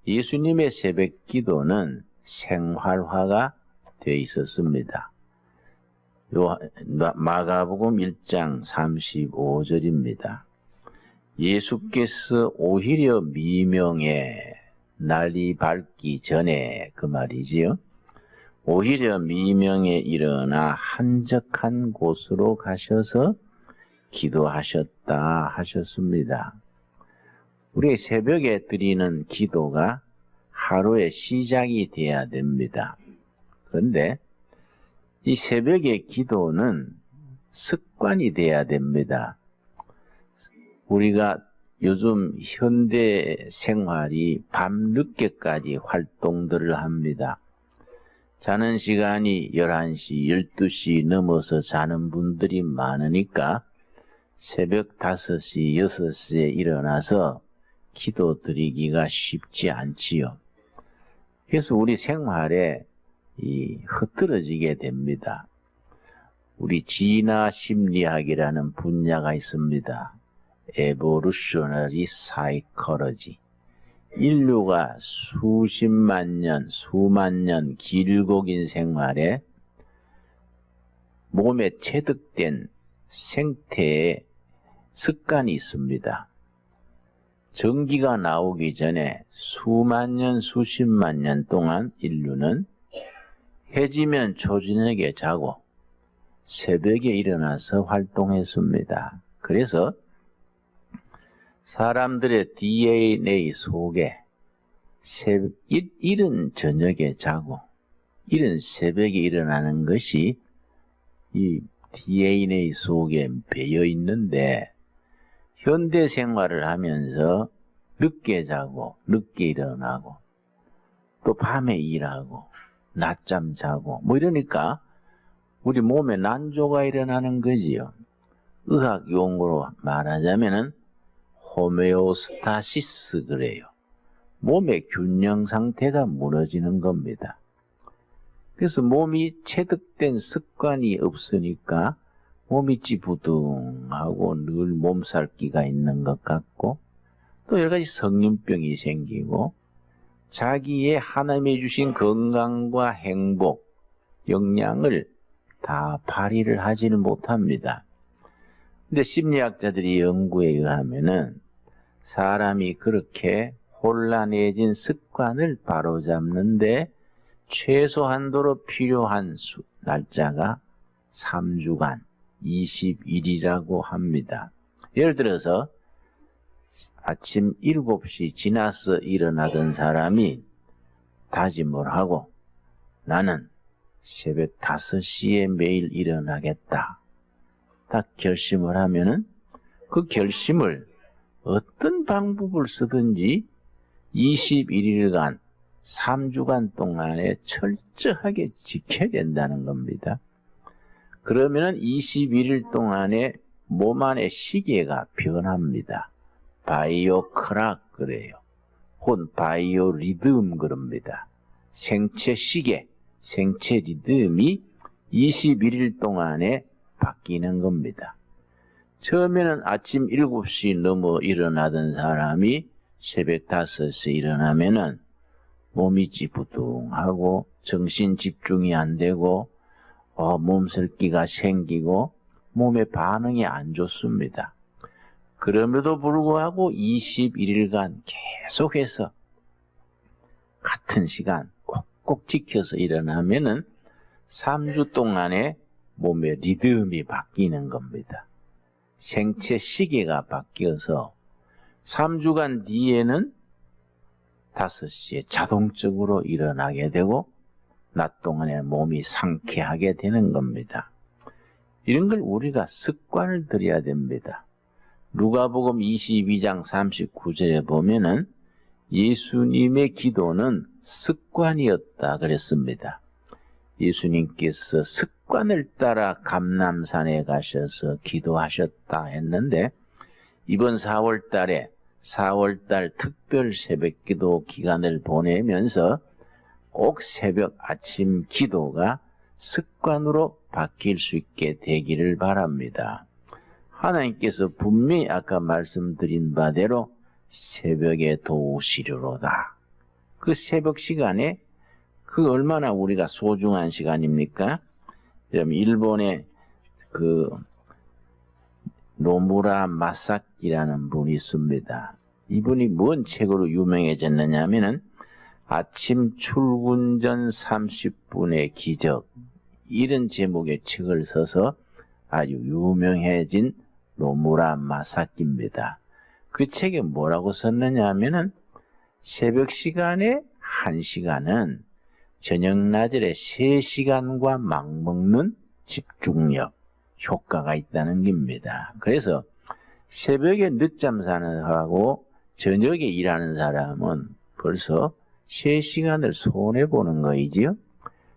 예수님의 새벽 기도는 생활화가 되어 있었습니다. 마가복음 1장 35절입니다. 예수께서 오히려 미명에 날이 밝기 전에, 그 말이지요. 오히려 미명에 일어나 한적한 곳으로 가셔서 기도하셨다 하셨습니다. 우리 새벽에 드리는 기도가 하루의 시작이 돼야 됩니다. 그런데 이 새벽의 기도는 습관이 돼야 됩니다. 우리가 요즘 현대 생활이 밤늦게까지 활동들을 합니다. 자는 시간이 11시, 12시 넘어서 자는 분들이 많으니까 새벽 5시, 6시에 일어나서 기도 드리기가 쉽지 않지요. 그래서 우리 생활에 흐트러지게 됩니다. 우리 진화 심리학이라는 분야가 있습니다. Evolutionary Psychology. 인류가 수십만 년, 수만 년 길고 긴 생활에 몸에 체득된 생태의 습관이 있습니다. 전기가 나오기 전에 수만 년, 수십만 년 동안 인류는 해지면 초저녁에 자고 새벽에 일어나서 활동했습니다. 그래서 사람들의 DNA 속에 이른 저녁에 자고 이른 새벽에 일어나는 것이 이 DNA 속에 배어 있는데, 현대 생활을 하면서 늦게 자고 늦게 일어나고 또 밤에 일하고 낮잠 자고 이러니까 우리 몸에 난조가 일어나는 거지요. 의학 용어로 말하자면은 호메오스타시스 그래요. 몸의 균형 상태가 무너지는 겁니다. 그래서 몸이 체득된 습관이 없으니까 몸이 찌부둥하고 늘 몸살기가 있는 것 같고 또 여러 가지 성인병이 생기고 자기의 하나님이 주신 건강과 행복, 역량을 다 발휘를 하지는 못합니다. 근데 심리학자들이 연구에 의하면은 사람이 그렇게 혼란해진 습관을 바로잡는데 최소한도로 필요한 날짜가 3주간 20일이라고 합니다. 예를 들어서 아침 7시 지나서 일어나던 사람이 다짐을 하고 나는 새벽 5시에 매일 일어나겠다. 딱 결심을 하면은 그 결심을 어떤 방법을 쓰든지 21일간 3주간 동안에 철저하게 지켜야 된다는 겁니다. 그러면은 21일 동안에 몸 안의 시계가 변합니다. 바이오 크락 그래요. 혹은 바이오 리듬 그럽니다. 생체 시계, 생체 리듬이 21일 동안에 바뀌는 겁니다. 처음에는 아침 7시 넘어 일어나던 사람이 새벽 5시에 일어나면은 몸이 찌부둥하고 정신 집중이 안 되고 몸살기가 생기고 몸의 반응이 안 좋습니다. 그럼에도 불구하고 21일간 계속해서 같은 시간 꼭꼭 지켜서 일어나면은 3주 동안에 몸의 리듬이 바뀌는 겁니다. 생체 시계가 바뀌어서 3주간 뒤에는 5시에 자동적으로 일어나게 되고 낮 동안에 몸이 상쾌하게 되는 겁니다. 이런 걸 우리가 습관을 들여야 됩니다. 누가복음 22장 39절에 보면은 예수님의 기도는 습관이었다 그랬습니다. 예수님께서 습관을 따라 감람산에 가셔서 기도하셨다 했는데 이번 4월달 특별 새벽기도 기간을 보내면서 꼭 새벽 아침 기도가 습관으로 바뀔 수 있게 되기를 바랍니다. 하나님께서 분명히 아까 말씀드린 바대로 새벽에 도우시리로다. 그 새벽 시간에 그 얼마나 우리가 소중한 시간입니까? 일본의 그 노무라 마사키라는 분이 있습니다. 이분이 뭔 책으로 유명해졌느냐 하면은 아침 출근 전 30분의 기적, 이런 제목의 책을 써서 아주 유명해진 노무라 마사키입니다. 그 책에 뭐라고 썼느냐 하면은 새벽 시간에 1시간은 저녁 낮에 3시간과 맞먹는 집중력 효과가 있다는 겁니다. 그래서 새벽에 늦잠 자는 사람하고 저녁에 일하는 사람은 벌써 3시간을 손해보는 거이지요.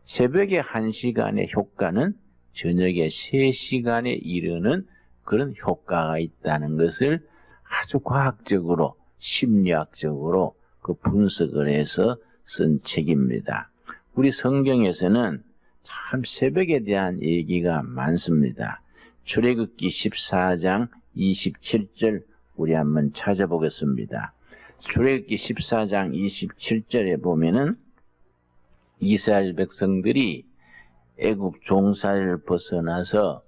새벽에 1시간의 효과는 저녁에 3시간에 이르는 그런 효과가 있다는 것을 아주 과학적으로, 심리학적으로 그 분석을 해서 쓴 책입니다. 우리 성경에서는 참 새벽에 대한 얘기가 많습니다. 출애굽기 14장 27절 우리 한번 찾아보겠습니다. 출애굽기 14장 27절에 보면은 이스라엘 백성들이 애굽 종살이를 벗어나서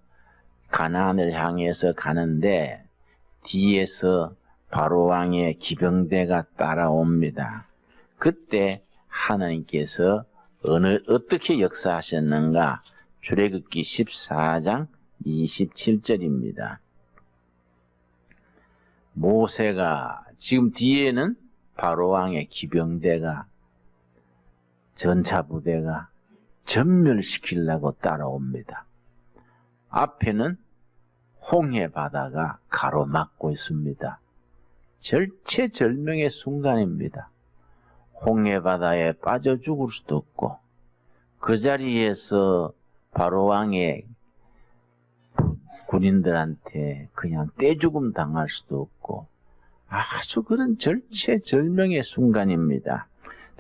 가나안을 향해서 가는데 뒤에서 바로 왕의 기병대가 따라옵니다. 그때 하나님께서 어떻게 역사하셨는가? 출애굽기 14장 27절입니다. 모세가 지금 뒤에는 바로 왕의 기병대가 전차부대가 전멸시키려고 따라옵니다. 앞에는 홍해 바다가 가로막고 있습니다. 절체절명의 순간입니다. 홍해 바다에 빠져 죽을 수도 없고 그 자리에서 바로 왕의 군인들한테 그냥 떼죽음 당할 수도 없고 아주 그런 절체절명의 순간입니다.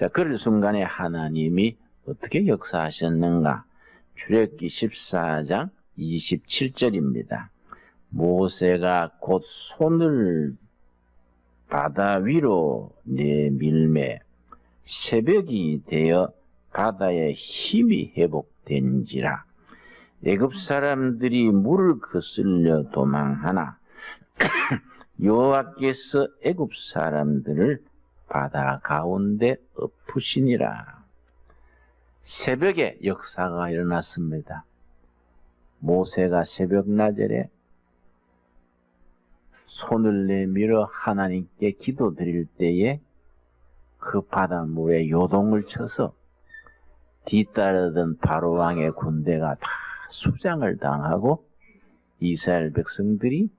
자, 그럴 순간에 하나님이 어떻게 역사하셨는가? 출애굽기 14장 27절입니다. 모세가 곧 손을 바다 위로 내밀매 새벽이 되어 바다의 힘이 회복된지라. 애굽 사람들이 물을 거슬려 도망하나 여호와께서 애굽 사람들을 바다 가운데 엎으시니라. 새벽에 역사가 일어났습니다. 모세가 새벽 나절에 손을 내밀어 하나님께 기도드릴 때에 그 바닷물에 요동을 쳐서 뒤따르던 바로왕의 군대가 다 수장을 당하고 이스라엘 백성들이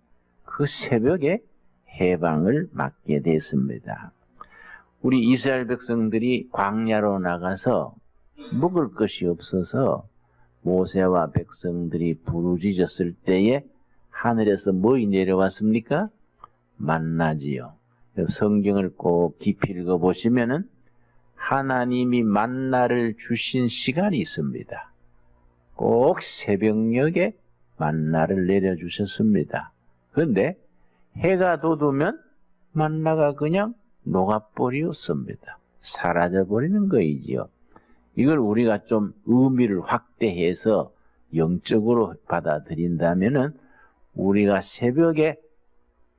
그 새벽에 해방을 맞게 됐습니다. 우리 이스라엘 백성들이 광야로 나가서 먹을 것이 없어서 모세와 백성들이 부르짖었을 때에 하늘에서 뭐이 내려왔습니까? 만나지요. 성경을 꼭 깊이 읽어보시면은 하나님이 만나를 주신 시간이 있습니다. 꼭 새벽녘에 만나를 내려주셨습니다. 그런데 해가 돋으면 만나가 그냥 녹아버렸습니다. 사라져버리는 거이지요. 이걸 우리가 좀 의미를 확대해서 영적으로 받아들인다면은 우리가 새벽에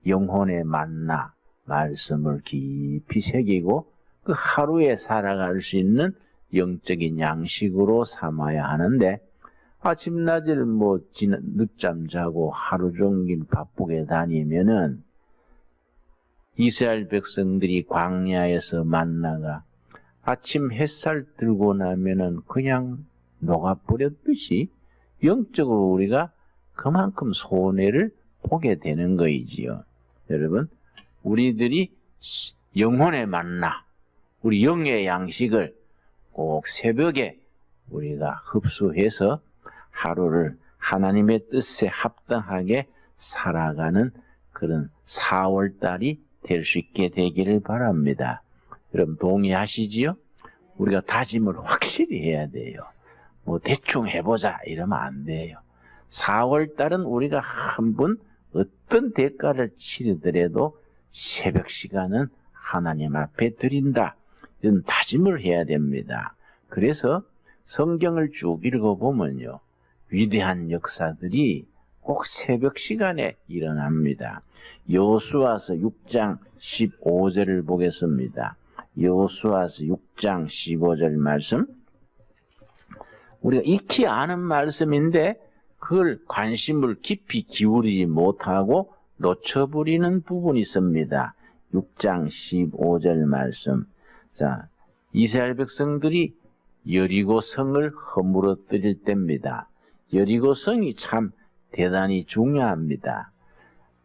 영혼의 만나 말씀을 깊이 새기고 그 하루에 살아갈 수 있는 영적인 양식으로 삼아야 하는데 아침 낮을 늦잠 자고 하루 종일 바쁘게 다니면은 이스라엘 백성들이 광야에서 만나가 아침 햇살 들고 나면은 그냥 녹아버렸듯이 영적으로 우리가 그만큼 손해를 보게 되는 거이지요. 여러분, 우리들이 영혼의 만나, 우리 영의 양식을 꼭 새벽에 우리가 흡수해서 하루를 하나님의 뜻에 합당하게 살아가는 그런 4월달이 될 수 있게 되기를 바랍니다. 여러분 동의하시지요? 우리가 다짐을 확실히 해야 돼요. 대충 해보자 이러면 안 돼요. 4월달은 우리가 한번 어떤 대가를 치르더라도 새벽 시간은 하나님 앞에 드린다. 이런 다짐을 해야 됩니다. 그래서 성경을 쭉 읽어보면요, 위대한 역사들이 꼭 새벽 시간에 일어납니다. 여호수아서 6장 15절을 보겠습니다. 여호수아서 6장 15절 말씀. 우리가 익히 아는 말씀인데 그걸 관심을 깊이 기울이지 못하고 놓쳐버리는 부분이 있습니다. 6장 15절 말씀. 자, 이스라엘 백성들이 여리고 성을 허물어뜨릴 때입니다. 여리고 성이 참 대단히 중요합니다.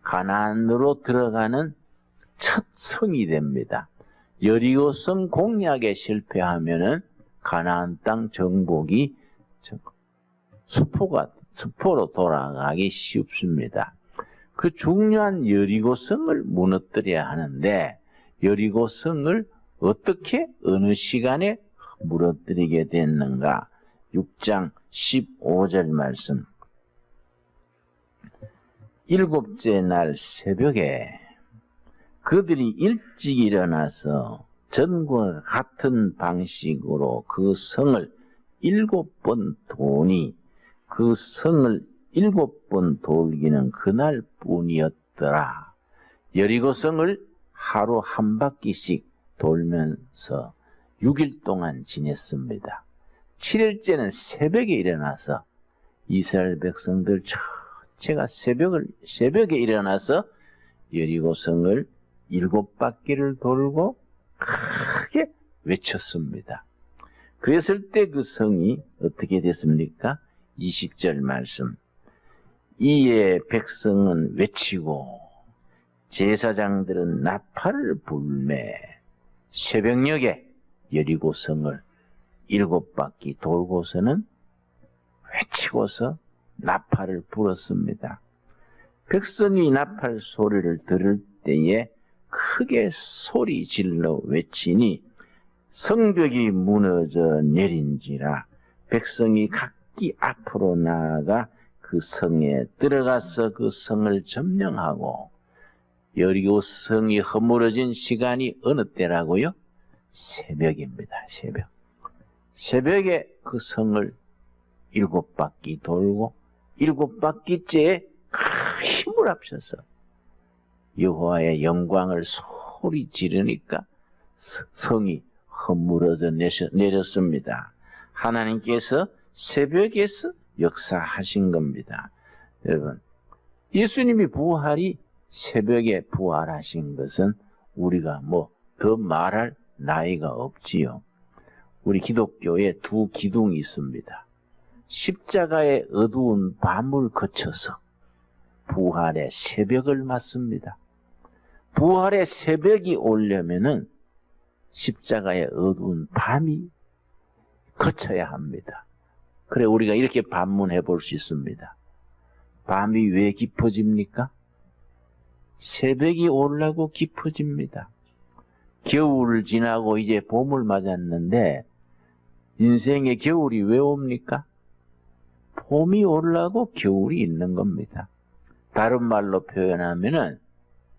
가나안으로 들어가는 첫 성이 됩니다. 여리고 성 공략에 실패하면은 가나안 땅 정복이 수포로 돌아가기 쉽습니다. 그 중요한 여리고 성을 무너뜨려야 하는데, 여리고 성을 어떻게 어느 시간에 무너뜨리게 됐는가? 6장 15절 말씀. 일곱째 날 새벽에 그들이 일찍 일어나서 전과 같은 방식으로 그 성을 7번 도니, 그 성을 7번 돌기는 그날 뿐이었더라. 여리고 성을 하루 한 바퀴씩 돌면서 6일 동안 지냈습니다. 7일째는 새벽에 일어나서 이스라엘 백성들 전체가 새벽에 일어나서 여리고 성을 7바퀴를 돌고 크게 외쳤습니다. 그랬을 때 그 성이 어떻게 됐습니까? 20절 말씀. 이에 백성은 외치고 제사장들은 나팔을 불매 새벽녘에 여리고 성을 7바퀴 돌고서는 외치고서 나팔을 불었습니다. 백성이 나팔 소리를 들을 때에 크게 소리 질러 외치니 성벽이 무너져 내린지라. 백성이 각기 앞으로 나아가 그 성에 들어가서 그 성을 점령하고, 여리고 성이 허물어진 시간이 어느 때라고요? 새벽입니다. 새벽에 그 성을 7바퀴 돌고 7바퀴째에 힘을 합쳐서 여호와의 영광을 소리 지르니까 성이 허물어져 내렸습니다. 하나님께서 새벽에서 역사하신 겁니다. 여러분, 예수님이 부활이 새벽에 부활하신 것은 우리가 더 말할 나이가 없지요. 우리 기독교에 두 기둥이 있습니다. 십자가의 어두운 밤을 거쳐서 부활의 새벽을 맞습니다. 부활의 새벽이 오려면은 십자가의 어두운 밤이 거쳐야 합니다. 그래, 우리가 이렇게 반문해 볼 수 있습니다. 밤이 왜 깊어집니까? 새벽이 오려고 깊어집니다. 겨울을 지나고 이제 봄을 맞았는데 인생의 겨울이 왜 옵니까? 봄이 오려고 겨울이 있는 겁니다. 다른 말로 표현하면은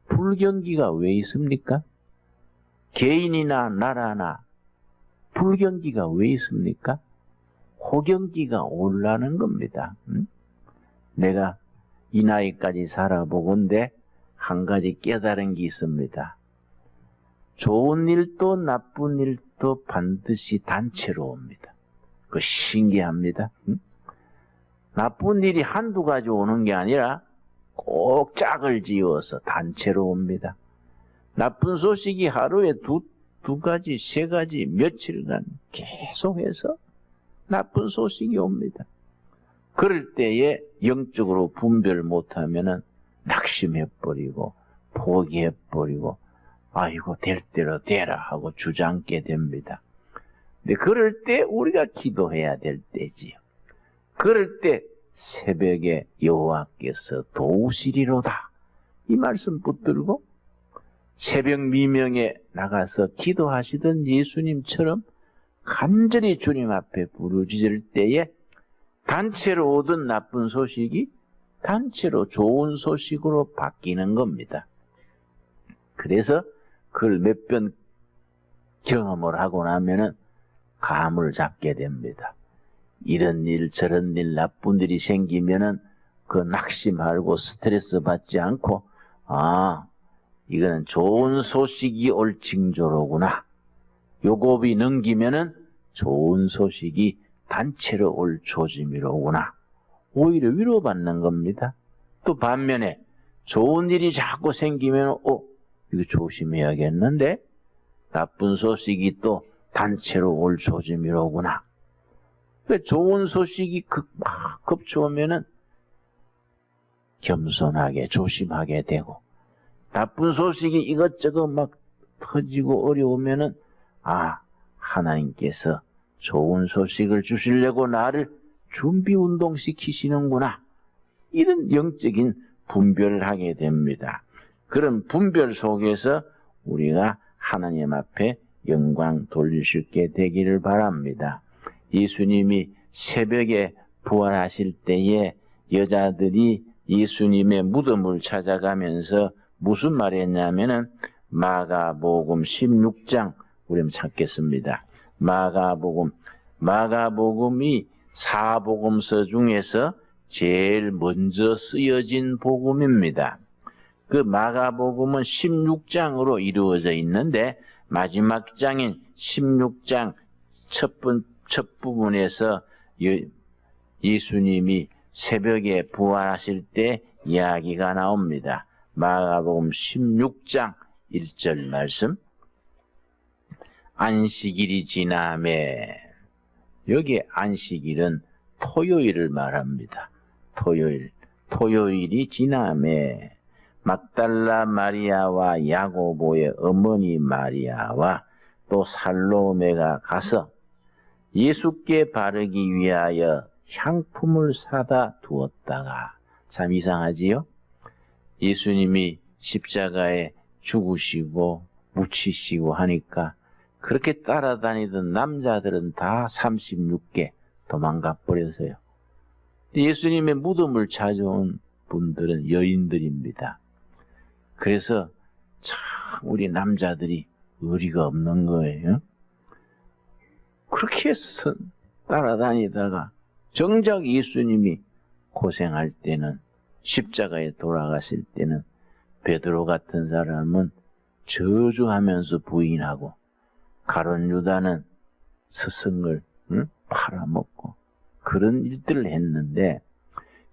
불경기가 왜 있습니까? 개인이나 나라나 불경기가 왜 있습니까? 호경기가 오려는 겁니다. 내가 이 나이까지 살아보건대 한 가지 깨달은 게 있습니다. 좋은 일도 나쁜 일도 반드시 단체로 옵니다. 그거 신기합니다. 나쁜 일이 한두 가지 오는 게 아니라 꼭 짝을 지어서 단체로 옵니다. 나쁜 소식이 하루에 두 가지, 세 가지, 며칠간 계속해서 나쁜 소식이 옵니다. 그럴 때에 영적으로 분별 못하면은 낙심해버리고 포기해버리고 아이고 될 대로 되라 하고 주저앉게 됩니다. 근데 그럴 때 우리가 기도해야 될 때지요. 그럴 때 새벽에 여호와께서 도우시리로다 이 말씀 붙들고 새벽 미명에 나가서 기도하시던 예수님처럼 간절히 주님 앞에 부르짖을 때에 단체로 오던 나쁜 소식이 단체로 좋은 소식으로 바뀌는 겁니다. 그래서 그걸 몇 번 경험을 하고 나면은 감을 잡게 됩니다. 이런 일 저런 일 나쁜 일이 생기면은 그 낙심하고 스트레스 받지 않고 이거는 좋은 소식이 올 징조로구나. 요곱이 넘기면은 좋은 소식이 단체로 올 조짐이로구나. 오히려 위로받는 겁니다. 또 반면에 좋은 일이 자꾸 생기면 이거 조심해야겠는데 나쁜 소식이 또 단체로 올 조짐이로구나. 좋은 소식이 막 급조오면은 겸손하게 조심하게 되고 나쁜 소식이 이것저것 막 터지고 어려우면은 하나님께서 좋은 소식을 주시려고 나를 준비 운동 시키시는구나. 이런 영적인 분별을 하게 됩니다. 그런 분별 속에서 우리가 하나님 앞에 영광 돌릴 수 있게 되기를 바랍니다. 예수님이 새벽에 부활하실 때에 여자들이 예수님의 무덤을 찾아가면서 무슨 말을 했냐면은 마가복음 16장 우리 한번 찾겠습니다. 마가복음이 사복음서 중에서 제일 먼저 쓰여진 복음입니다. 그 마가복음은 16장으로 이루어져 있는데 마지막 장인 16장 첫 부분에서 예수님이 새벽에 부활하실 때 이야기가 나옵니다. 마가복음 16장 1절 말씀. 안식일이 지나매. 여기 안식일은 토요일을 말합니다. 토요일이 지나매 막달라 마리아와 야고보의 어머니 마리아와 또 살로메가 가서 예수께 바르기 위하여 향품을 사다 두었다가. 참 이상하지요? 예수님이 십자가에 죽으시고 묻히시고 하니까 그렇게 따라다니던 남자들은 다 36개 도망가 버렸어요. 예수님의 무덤을 찾아온 분들은 여인들입니다. 그래서 참 우리 남자들이 의리가 없는 거예요. 그렇게 해서 따라다니다가 정작 예수님이 고생할 때는 십자가에 돌아가실 때는 베드로 같은 사람은 저주하면서 부인하고 가룟 유다는 스승을 팔아먹고 그런 일들을 했는데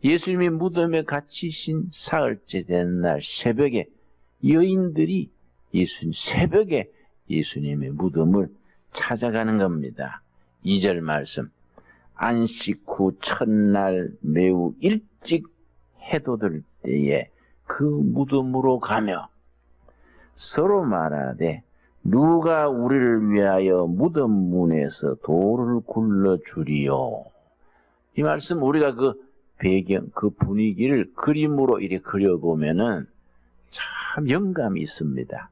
예수님이 무덤에 갇히신 사흘째 되는 날 새벽에 여인들이 새벽에 예수님의 무덤을 찾아가는 겁니다. 2절 말씀. 안식 후 첫날 매우 일찍 해돋을 때에 그 무덤으로 가며 서로 말하되 누가 우리를 위하여 무덤 문에서 돌을 굴러주리요. 이 말씀 우리가 그 배경, 그 분위기를 그림으로 이렇게 그려보면은 참 영감이 있습니다.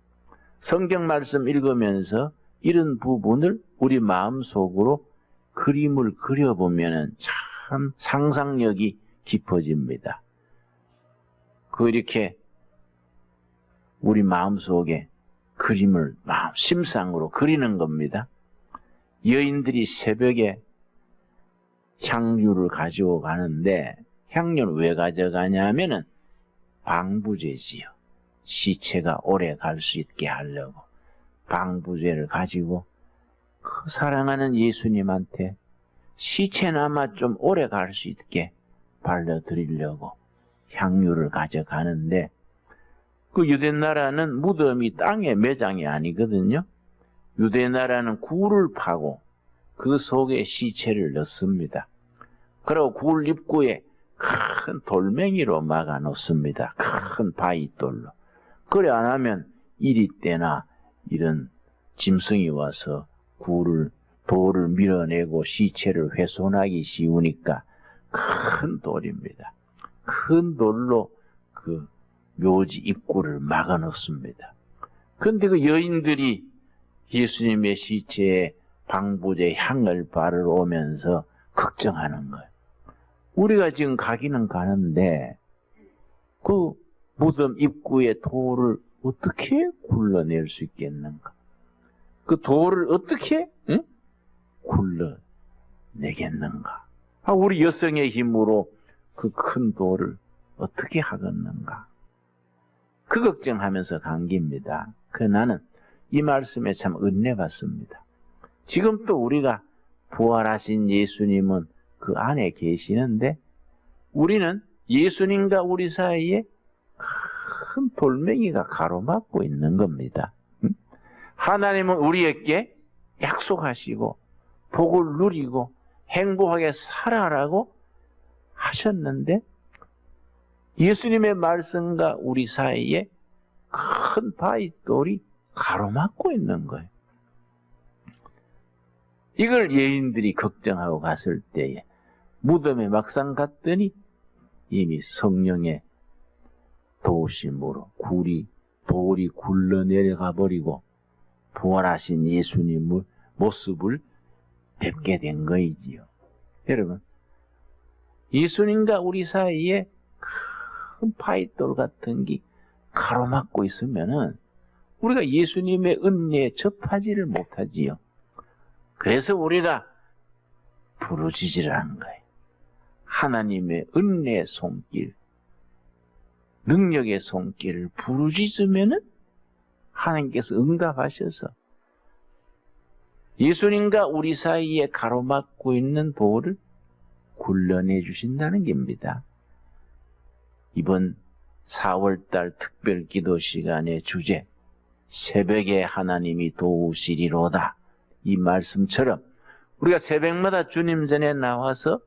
성경 말씀 읽으면서 이런 부분을 우리 마음속으로 그림을 그려보면은 참 상상력이 깊어집니다. 이렇게 우리 마음속에 그림을 심상으로 그리는 겁니다. 여인들이 새벽에 향유를 가지고 가는데 향유를 왜 가져가냐면은 방부제지요. 시체가 오래 갈 수 있게 하려고 방부제를 가지고 그 사랑하는 예수님한테 시체나마 좀 오래 갈 수 있게 발려드리려고 향유를 가져가는데 그 유대나라는 무덤이 땅의 매장이 아니거든요. 유대나라는 굴을 파고 그 속에 시체를 넣습니다. 그리고 굴 입구에 큰 돌멩이로 막아 놓습니다. 큰 바위돌로. 그래 안 하면 이리 때나 이런 짐승이 와서 돌을 밀어내고 시체를 훼손하기 쉬우니까 큰 돌입니다. 큰 돌로 그 묘지 입구를 막아 놓습니다. 근데 그 여인들이 예수님의 시체에 방부제 향을 바르러 오면서 걱정하는 거예요. 우리가 지금 가기는 가는데 그 무덤 입구에 돌을 어떻게 굴러낼 수 있겠는가? 그 돌을 어떻게 굴러내겠는가? 우리 여성의 힘으로 그 큰 돌을 어떻게 하겠는가? 그 걱정하면서 간 겁니다. 나는 이 말씀에 참 은혜 받습니다. 지금 또 우리가 부활하신 예수님은 그 안에 계시는데 우리는 예수님과 우리 사이에 큰 돌멩이가 가로막고 있는 겁니다. 하나님은 우리에게 약속하시고 복을 누리고 행복하게 살아라고 하셨는데 예수님의 말씀과 우리 사이에 큰 바위돌이 가로막고 있는 거예요. 이걸 예인들이 걱정하고 갔을 때에 무덤에 막상 갔더니 이미 성령의 도우심으로 돌이 굴러 내려가 버리고 부활하신 예수님의 모습을 뵙게 된 거이지요. 여러분, 예수님과 우리 사이에 큰 파이돌 같은 게 가로막고 있으면은 우리가 예수님의 은혜에 접하지를 못하지요. 그래서 우리가 부르짖으라는 거예요. 하나님의 은혜의 손길, 능력의 손길을 부르짖으면은 하나님께서 응답하셔서 예수님과 우리 사이에 가로막고 있는 돌을 굴러내 주신다는 겁니다. 이번 4월달 특별기도 시간의 주제, 새벽에 하나님이 도우시리로다. 이 말씀처럼 우리가 새벽마다 주님 전에 나와서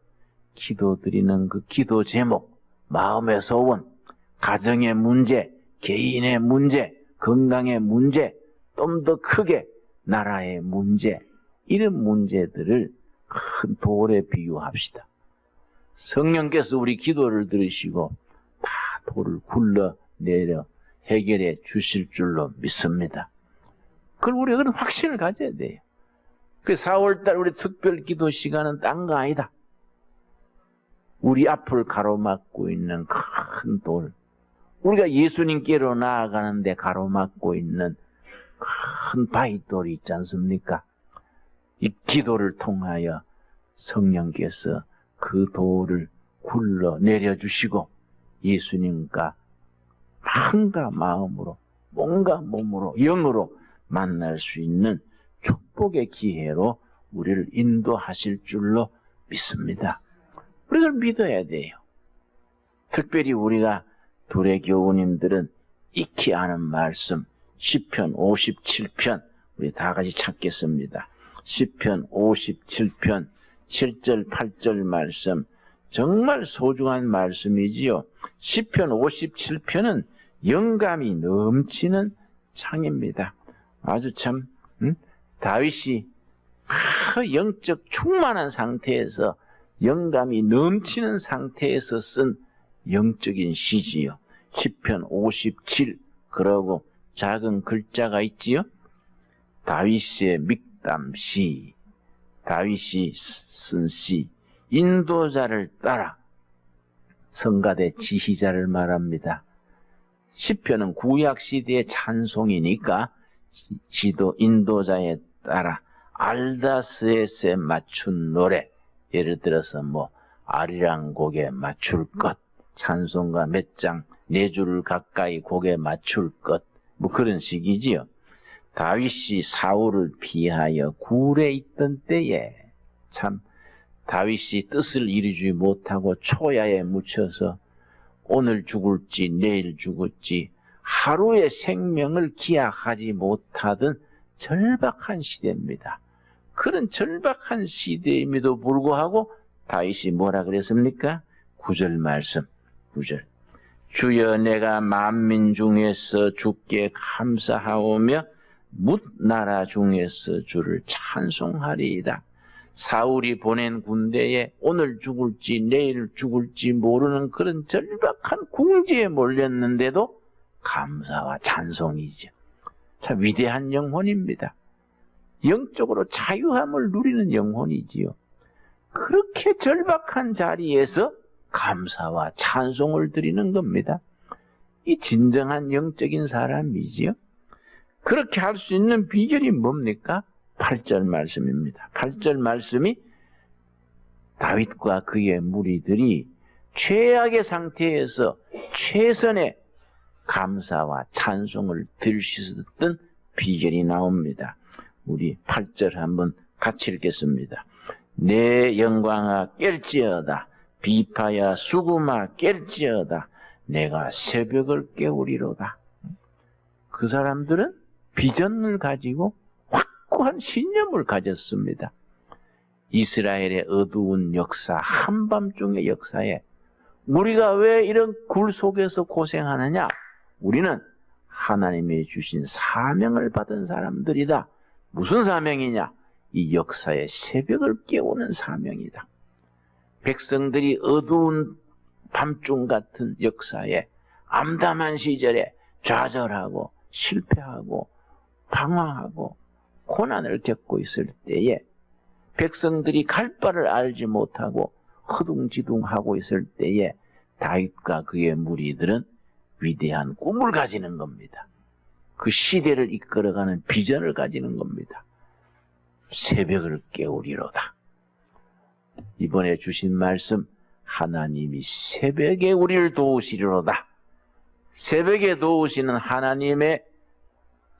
기도드리는 그 기도 제목, 마음의 소원, 가정의 문제, 개인의 문제, 건강의 문제, 좀 더 크게 나라의 문제, 이런 문제들을 큰 돌에 비유합시다. 성령께서 우리 기도를 들으시고 다 돌을 굴러내려 해결해 주실 줄로 믿습니다. 그걸 우리가 그런 확신을 가져야 돼요. 그 4월달 우리 특별 기도 시간은 딴 거 아니다. 우리 앞을 가로막고 있는 큰 돌, 우리가 예수님께로 나아가는데 가로막고 있는 큰 바위돌이 있지 않습니까? 이 기도를 통하여 성령께서 그 돌을 굴러 내려주시고 예수님과 마음과 마음으로, 몸과 몸으로, 영으로 만날 수 있는 축복의 기회로 우리를 인도하실 줄로 믿습니다. 우리가 믿어야 돼요. 특별히 우리가 둘의 교우님들은 익히 아는 말씀, 시편 57편, 우리 다 같이 찾겠습니다. 시편 57편 7절 8절 말씀, 정말 소중한 말씀이지요. 시편 57편은 영감이 넘치는 창입니다. 아주 참 다윗이 영적 충만한 상태에서, 영감이 넘치는 상태에서 쓴 영적인 시지요. 시편 57, 그러고 작은 글자가 있지요. 다윗의 믹담시, 다윗이 쓴 시, 인도자를 따라, 성가대 지휘자를 말합니다. 시편은 구약시대의 찬송이니까 인도자에 따라 알다스에세 맞춘 노래, 예를 들어서 아리랑 곡에 맞출 것, 찬송가 몇 장, 4줄 가까이 곡에 맞출 것, 그런 식이지요. 다윗이 사울을 피하여 굴에 있던 때에 참 다윗이 뜻을 이루지 못하고 초야에 묻혀서 오늘 죽을지 내일 죽을지 하루의 생명을 기약하지 못하던 절박한 시대입니다. 그런 절박한 시대임에도 불구하고 다윗이 뭐라 그랬습니까? 9절 말씀, 9절. 주여, 내가 만민 중에서 주께 감사하오며 뭇 나라 중에서 주를 찬송하리이다. 사울이 보낸 군대에 오늘 죽을지 내일 죽을지 모르는 그런 절박한 궁지에 몰렸는데도 감사와 찬송이죠. 참 위대한 영혼입니다. 영적으로 자유함을 누리는 영혼이지요. 그렇게 절박한 자리에서 감사와 찬송을 드리는 겁니다. 이 진정한 영적인 사람이지요. 그렇게 할 수 있는 비결이 뭡니까? 8절 말씀입니다. 8절 말씀이 다윗과 그의 무리들이 최악의 상태에서 최선의 감사와 찬송을 드릴 수 있었던 비결이 나옵니다. 우리 8절 한번 같이 읽겠습니다. 내 영광아 깰지어다. 비파야 수구마 깰지어다. 내가 새벽을 깨우리로다. 그 사람들은 비전을 가지고 확고한 신념을 가졌습니다. 이스라엘의 어두운 역사, 한밤중의 역사에 우리가 왜 이런 굴 속에서 고생하느냐? 우리는 하나님이 주신 사명을 받은 사람들이다. 무슨 사명이냐? 이 역사의 새벽을 깨우는 사명이다. 백성들이 어두운 밤중 같은 역사에 암담한 시절에 좌절하고 실패하고 방황하고 고난을 겪고 있을 때에 백성들이 갈 바를 알지 못하고 허둥지둥하고 있을 때에 다윗과 그의 무리들은 위대한 꿈을 가지는 겁니다. 그 시대를 이끌어가는 비전을 가지는 겁니다. 새벽을 깨우리로다. 이번에 주신 말씀, 하나님이 새벽에 우리를 도우시리로다. 새벽에 도우시는 하나님의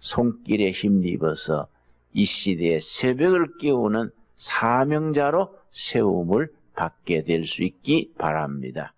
손길에 힘입어서 이 시대의 새벽을 깨우는 사명자로 세움을 받게 될 수 있기 바랍니다.